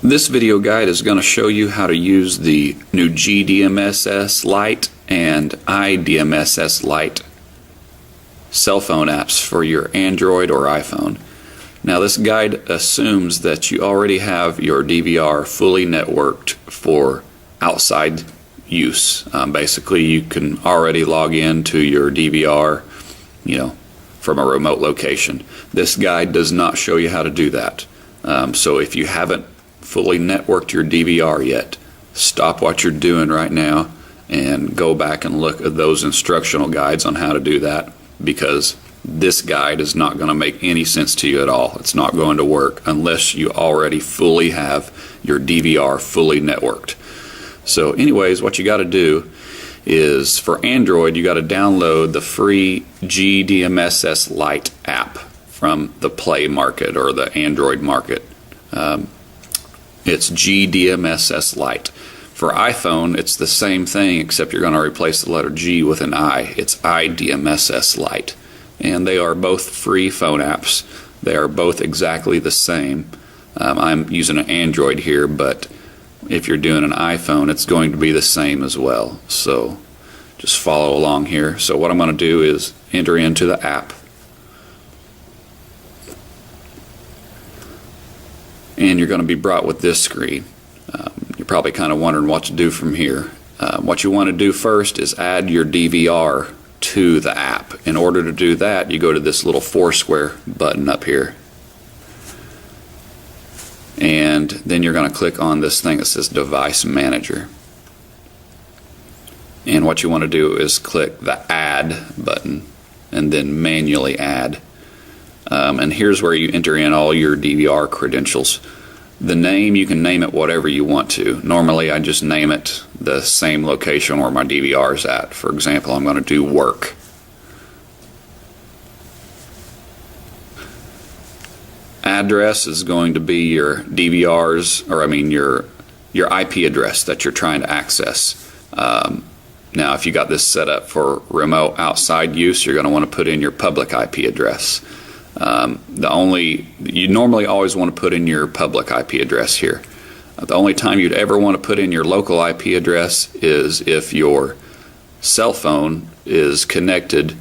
This video guide is going to show you how to use the new GDMSS Lite and iDMSS Lite cell phone apps for your Android or iPhone. Now this guide assumes that you already have your DVR fully networked for outside use. Basically you can already log into your DVR, from a remote location. This guide does not show you how to do that. So if you haven't fully networked your DVR yet, stop what you're doing right now and go back and look at those instructional guides on how to do that, because this guide is not going to make any sense to you at all. It's not going to work unless you already fully have your DVR fully networked. So anyways, what you got to do is, for Android, you got to download the free GDMSS Lite app from the Play Market or the Android market. It's GDMSS Lite. For iPhone, it's the same thing, except you're going to replace the letter G with an I. It's iDMSS Lite. And they are both free phone apps. They are both exactly the same. I'm using an Android here, but if you're doing an iPhone, it's going to be the same as well. So just follow along here. So what I'm going to do is enter into the app. And you're going to be brought with this screen. You're probably kind of wondering what to do from here. What you want to do first is add your DVR to the app. In order to do that, you go to this little Foursquare button up here. And then you're going to click on this thing that says Device Manager. And what you want to do is click the Add button and then manually add. And here's where you enter in all your DVR credentials. The name, you can name it whatever you want to. Normally I just name it the same location where my DVR is at. For example, I'm going to do work. Address is going to be your DVR's, or your IP address that you're trying to access. Now if you got this set up for remote outside use, you're going to want to put in your public IP address. You normally always want to put in your public IP address here. The only time you'd ever want to put in your local IP address is if your cell phone is connected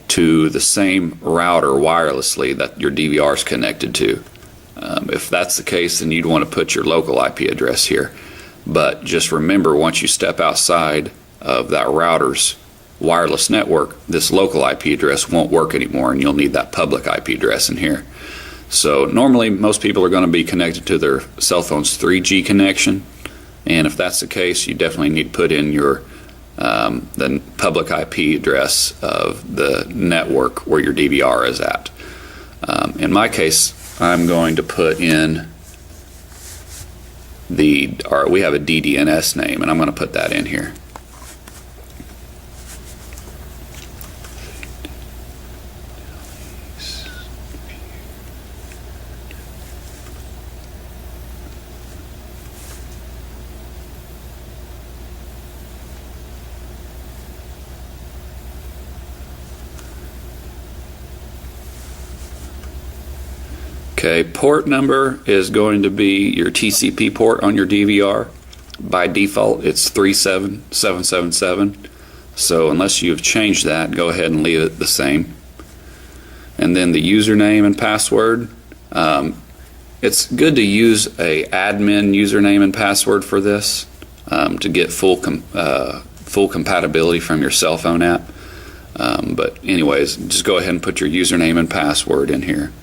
to the same router wirelessly that your DVR is connected to. If that's the case, then you'd want to put your local IP address here. But just remember, once you step outside of that router's wireless network, this local IP address won't work anymore, and you'll need that public IP address in here. So normally most people are going to be connected to their cell phone's 3G connection, and if that's the case, you definitely need to put in your the public IP address of the network where your DVR is at. In my case, I'm going to put in we have a DDNS name, and I'm going to put that in here. Okay, port number is going to be your TCP port on your DVR. By default, it's 37777. So unless you've changed that, go ahead and leave it the same. And then the username and password. It's good to use a admin username and password for this to get full compatibility from your cell phone app. But anyways, just go ahead and put your username and password in here.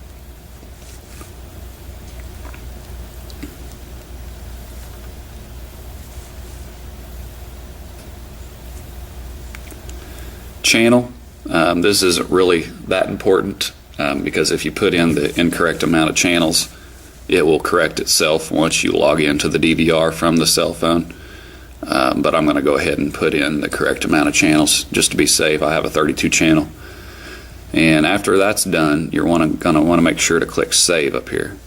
Channel. This isn't really that important because if you put in the incorrect amount of channels, it will correct itself once you log into the DVR from the cell phone. But I'm going to go ahead and put in the correct amount of channels just to be safe. I have a 32 channel. And after that's done, you're going to want to make sure to click Save up here.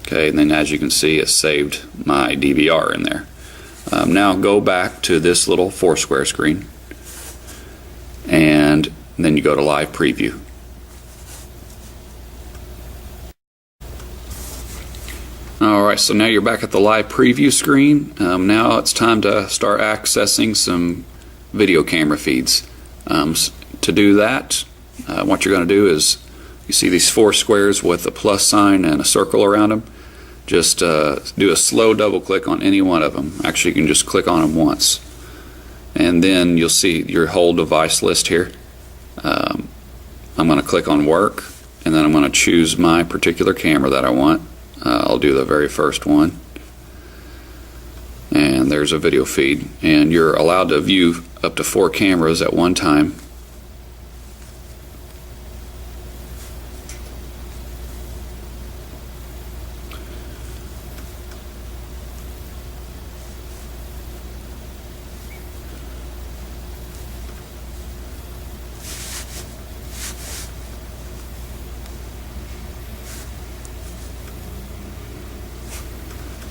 Okay, and then as you can see, it saved my DVR in there. Now go back to this little Foursquare screen, and then you go to Live Preview. Alright, so now you're back at the live preview screen. Now it's time to start accessing some video camera feeds. To do that, what you're going to do is, you see these four squares with a plus sign and a circle around them. Just do a slow double click on any one of them. Actually, you can just click on them once. And then you'll see your whole device list here. I'm going to click on work, and then I'm going to choose my particular camera that I want. I'll do the very first one. And there's a video feed. And you're allowed to view up to 4 cameras at one time.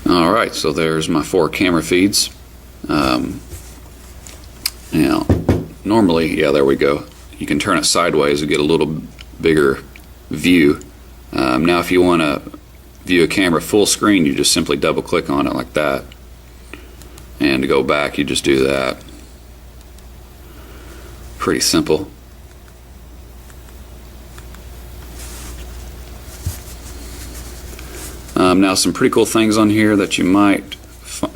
Alright, so there's my 4 camera feeds. Now, normally, yeah, there we go. You can turn it sideways to get a little bigger view. Now, if you want to view a camera full screen, you just simply double click on it like that. And to go back, you just do that. Pretty simple. Now, some pretty cool things on here that you might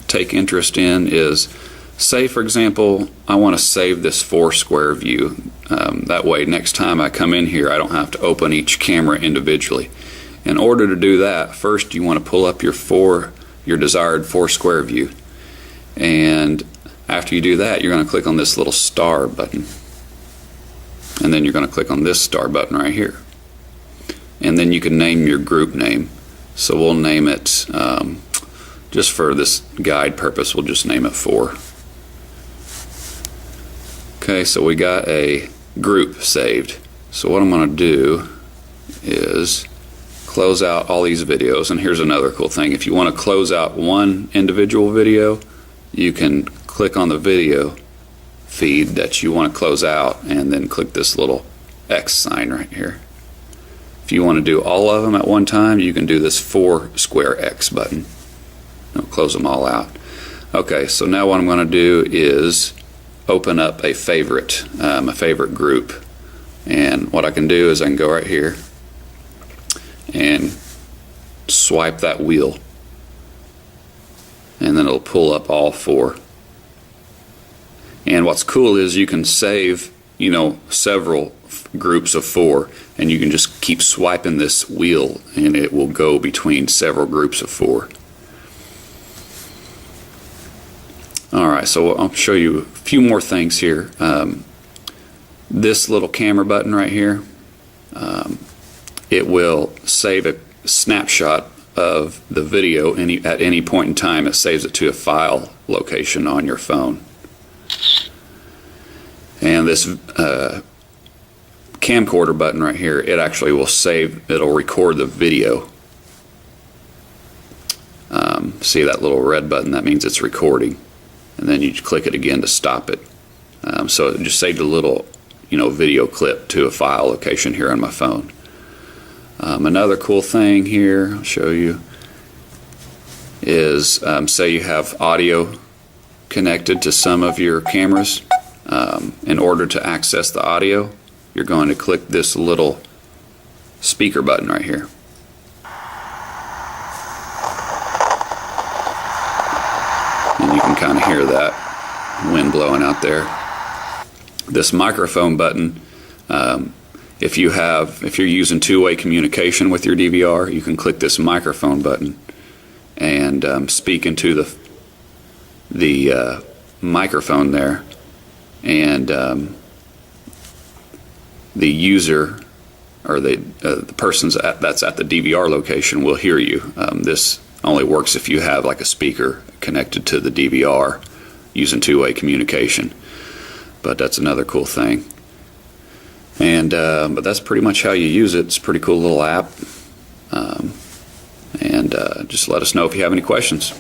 take interest in is, say for example, I want to save this 4 square view. That way next time I come in here I don't have to open each camera individually. In order to do that, first you want to pull up your desired 4 square view, and after you do that you're going to click on this little star button, and then you're going to click on this star button right here, and then you can name your group name. So we'll name it, just for this guide purpose, we'll just name it 4. Okay, so we got a group saved. So what I'm going to do is close out all these videos. And here's another cool thing. If you want to close out one individual video, you can click on the video feed that you want to close out and then click this little X sign right here. If you want to do all of them at one time, you can do this 4 square X button. It'll close them all out. Okay, so now what I'm going to do is open up a favorite group. And what I can do is I can go right here and swipe that wheel, and then it'll pull up all 4. And what's cool is you can save, several groups of 4, and you can just keep swiping this wheel and it will go between several groups of 4. Alright, so I'll show you a few more things here. This little camera button right here, it will save a snapshot of the video at any point in time. It saves it to a file location on your phone. And this camcorder button right here, it actually will it'll record the video. See that little red button? That means it's recording. And then you click it again to stop it. So it just saved a little, video clip to a file location here on my phone. Another cool thing here, I'll show you, is say you have audio connected to some of your cameras. In order to access the audio, you're going to click this little speaker button right here. And you can kind of hear that wind blowing out there. This microphone button, if you're using two-way communication with your DVR, you can click this microphone button and speak into the microphone there, and the user or the person that's at the DVR location will hear you. This only works if you have like a speaker connected to the DVR using two-way communication, but that's another cool thing. And but that's pretty much how you use it. It's a pretty cool little app, and just let us know if you have any questions.